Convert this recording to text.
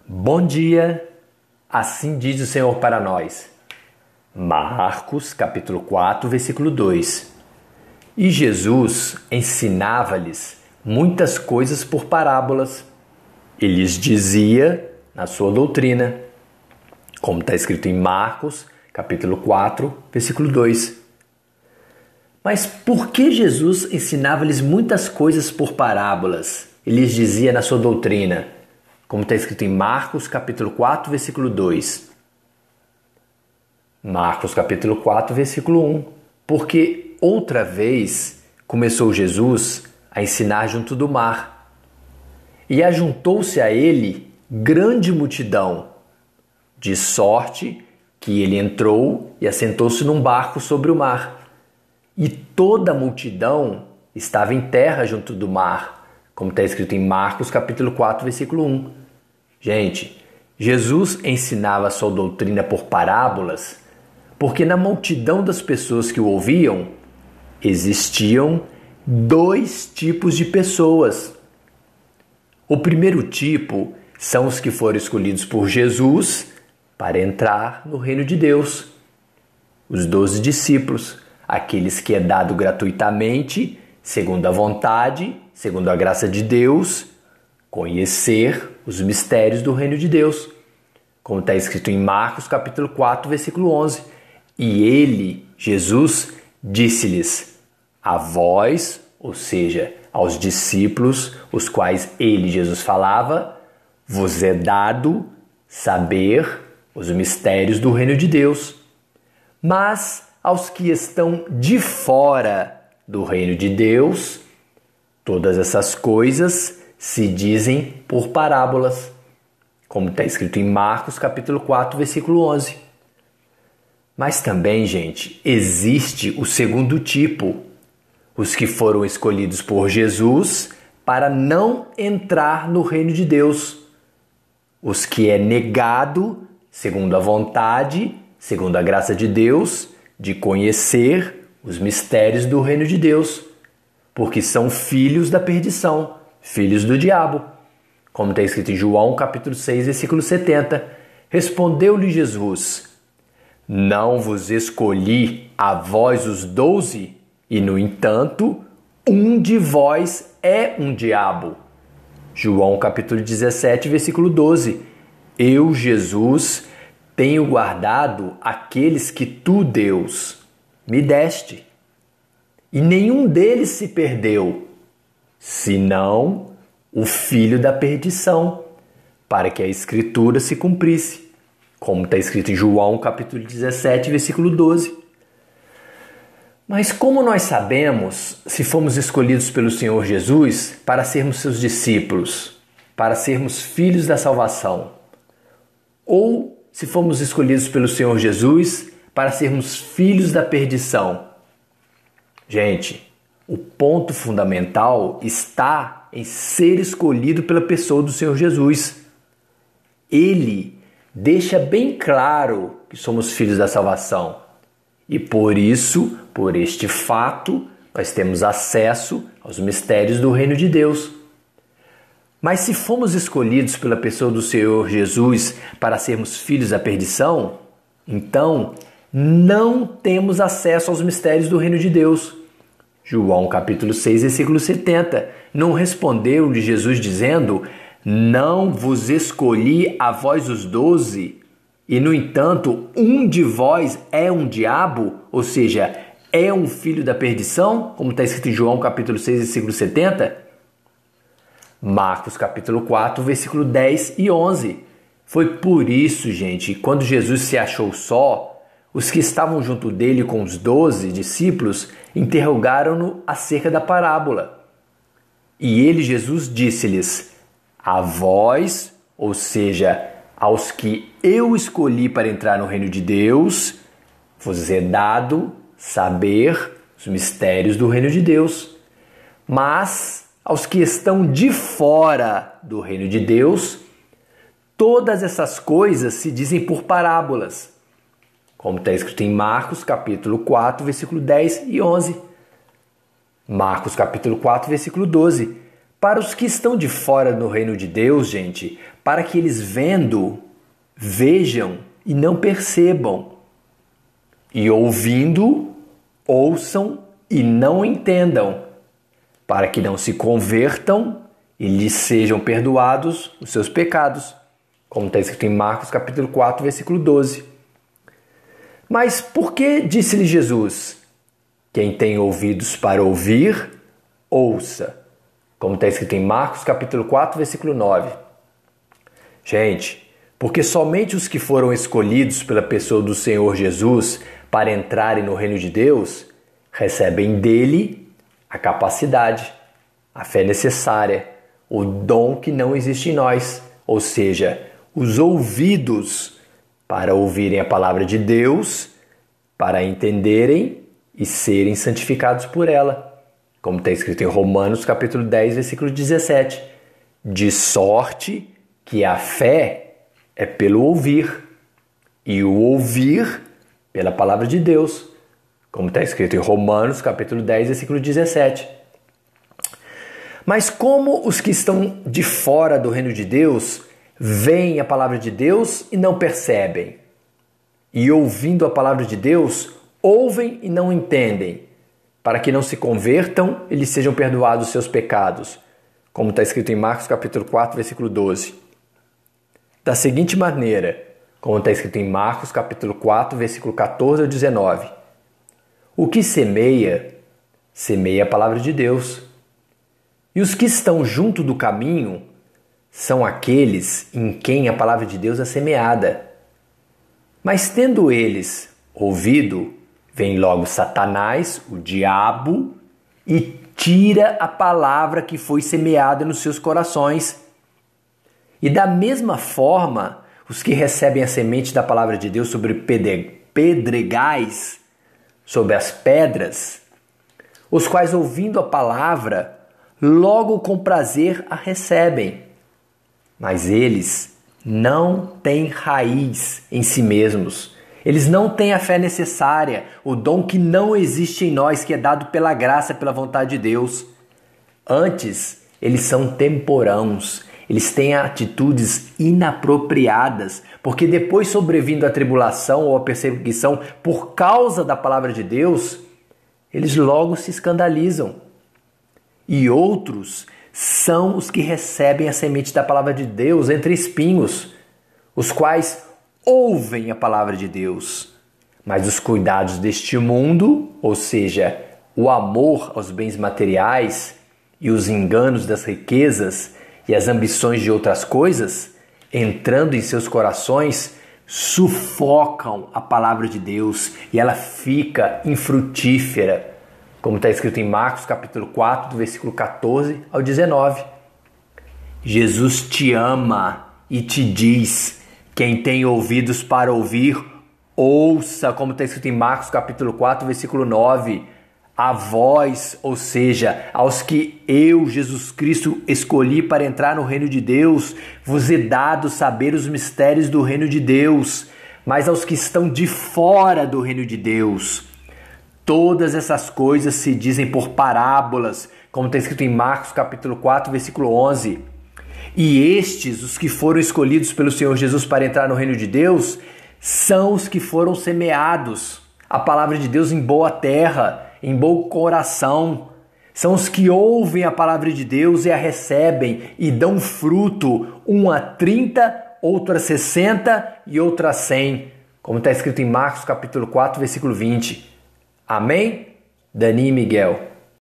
Bom dia, assim diz o Senhor para nós. Marcos, capítulo 4, versículo 2. E Jesus ensinava-lhes muitas coisas por parábolas. E lhes dizia na sua doutrina, como está escrito em Marcos, capítulo 4, versículo 2. Mas por que Jesus ensinava-lhes muitas coisas por parábolas? E lhes dizia na sua doutrina, como está escrito em Marcos, capítulo 4, versículo 2. Marcos, capítulo 4, versículo 1. Porque outra vez começou Jesus a ensinar junto do mar. E ajuntou-se a ele grande multidão, de sorte que ele entrou e assentou-se num barco sobre o mar. E toda a multidão estava em terra junto do mar, como está escrito em Marcos capítulo 4, versículo 1. Gente, Jesus ensinava a sua doutrina por parábolas, porque na multidão das pessoas que o ouviam, existiam dois tipos de pessoas. O primeiro tipo são os que foram escolhidos por Jesus para entrar no reino de Deus. Os 12 discípulos, aqueles que é dado gratuitamente, segundo a vontade, segundo a graça de Deus, conhecer os mistérios do reino de Deus. Como está escrito em Marcos capítulo 4, versículo 11. E ele, Jesus, disse-lhes, a vós, ou seja, aos discípulos, os quais ele, Jesus, falava, vos é dado saber os mistérios do reino de Deus. Mas aos que estão de fora do reino de Deus, todas essas coisas se dizem por parábolas, como está escrito em Marcos capítulo 4, versículo 11. Mas também, gente, existe o segundo tipo, os que foram escolhidos por Jesus para não entrar no reino de Deus, os que é negado, segundo a vontade, segundo a graça de Deus, de conhecer os mistérios do reino de Deus, porque são filhos da perdição, filhos do diabo. Como está escrito em João capítulo 6, versículo 70. Respondeu-lhe Jesus, não vos escolhi a vós os 12, e no entanto, um de vós é um diabo. João capítulo 17, versículo 12. Eu, Jesus, tenho guardado aqueles que tu, Deus, me deste. E nenhum deles se perdeu, senão o filho da perdição, para que a Escritura se cumprisse, como está escrito em João capítulo 17, versículo 12. Mas como nós sabemos se fomos escolhidos pelo Senhor Jesus para sermos seus discípulos, para sermos filhos da salvação, ou se fomos escolhidos pelo Senhor Jesus para sermos filhos da perdição? Gente, o ponto fundamental está em ser escolhido pela pessoa do Senhor Jesus. Ele deixa bem claro que somos filhos da salvação. E por isso, por este fato, nós temos acesso aos mistérios do reino de Deus. Mas se fomos escolhidos pela pessoa do Senhor Jesus para sermos filhos da perdição, então não temos acesso aos mistérios do reino de Deus. João capítulo 6, versículo 70. Não respondeu-lhe Jesus dizendo, não vos escolhi a vós os 12, e no entanto um de vós é um diabo, ou seja, é um filho da perdição, como está escrito em João capítulo 6, versículo 70? Marcos capítulo 4, versículo 10 e 11. Foi por isso, gente, quando Jesus se achou só, os que estavam junto dele com os 12 discípulos interrogaram-no acerca da parábola. E ele, Jesus, disse-lhes, a vós, ou seja, aos que eu escolhi para entrar no reino de Deus, vos é dado saber os mistérios do reino de Deus. Mas aos que estão de fora do reino de Deus, todas essas coisas se dizem por parábolas, como está escrito em Marcos capítulo 4, versículo 10 e 11. Marcos capítulo 4, versículo 12. Para os que estão de fora no reino de Deus, gente, para que eles vendo, vejam e não percebam, e ouvindo, ouçam e não entendam, para que não se convertam e lhes sejam perdoados os seus pecados, como está escrito em Marcos capítulo 4, versículo 12. Mas por que disse-lhe Jesus? Quem tem ouvidos para ouvir, ouça, como está escrito em Marcos capítulo 4, versículo 9. Gente, porque somente os que foram escolhidos pela pessoa do Senhor Jesus para entrarem no reino de Deus, recebem dele a capacidade, a fé necessária, o dom que não existe em nós, ou seja, os ouvidos para ouvirem a palavra de Deus, para entenderem e serem santificados por ela, como está escrito em Romanos capítulo 10, versículo 17, de sorte que a fé é pelo ouvir, e o ouvir pela palavra de Deus, como está escrito em Romanos capítulo 10, versículo 17. Mas como os que estão de fora do reino de Deus veem a palavra de Deus e não percebem, e ouvindo a palavra de Deus, ouvem e não entendem, para que não se convertam e lhes sejam perdoados os seus pecados, como está escrito em Marcos capítulo 4, versículo 12. Da seguinte maneira, como está escrito em Marcos capítulo 4, versículo 14 ao 19. O que semeia, semeia a palavra de Deus. E os que estão junto do caminho são aqueles em quem a palavra de Deus é semeada. Mas tendo eles ouvido, vem logo Satanás, o diabo, e tira a palavra que foi semeada nos seus corações. E da mesma forma, os que recebem a semente da palavra de Deus sobre pedregais, sobre as pedras, os quais, ouvindo a palavra, logo com prazer a recebem. Mas eles não têm raiz em si mesmos. Eles não têm a fé necessária, o dom que não existe em nós, que é dado pela graça, pela vontade de Deus. Antes, eles são temporãos. Eles têm atitudes inapropriadas, porque depois, sobrevindo a tribulação ou a perseguição por causa da palavra de Deus, eles logo se escandalizam. E outros são os que recebem a semente da palavra de Deus entre espinhos, os quais ouvem a palavra de Deus, mas os cuidados deste mundo, ou seja, o amor aos bens materiais e os enganos das riquezas e as ambições de outras coisas, entrando em seus corações, sufocam a palavra de Deus e ela fica infrutífera, como está escrito em Marcos capítulo 4, do versículo 14 ao 19. Jesus te ama e te diz: quem tem ouvidos para ouvir, ouça, como está escrito em Marcos capítulo 4, versículo 9. A vós, ou seja, aos que eu, Jesus Cristo, escolhi para entrar no reino de Deus, vos é dado saber os mistérios do reino de Deus, mas aos que estão de fora do reino de Deus, todas essas coisas se dizem por parábolas, como está escrito em Marcos capítulo 4, versículo 11. E estes, os que foram escolhidos pelo Senhor Jesus para entrar no reino de Deus, são os que foram semeados, a palavra de Deus em boa terra, em bom coração. São os que ouvem a palavra de Deus e a recebem e dão fruto, um a 30, outro a 60 e outro a 100, como está escrito em Marcos capítulo 4, versículo 20. Amém? Dani e Miguel.